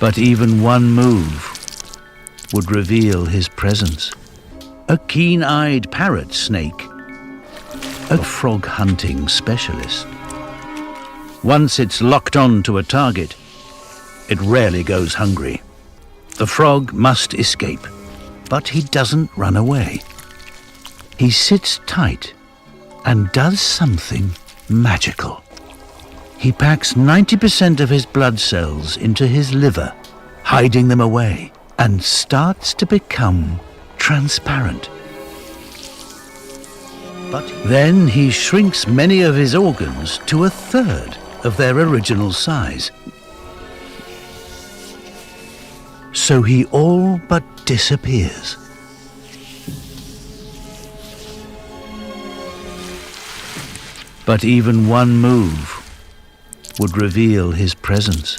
But even one move would reveal his presence. A keen-eyed parrot snake, a frog hunting specialist. Once it's locked on to a target, it rarely goes hungry. The frog must escape, but he doesn't run away. He sits tight and does something magical. He packs 90% of his blood cells into his liver, hiding them away, and starts to become transparent. But then he shrinks many of his organs to a third of their original size. So he all but disappears. But even one move would reveal his presence.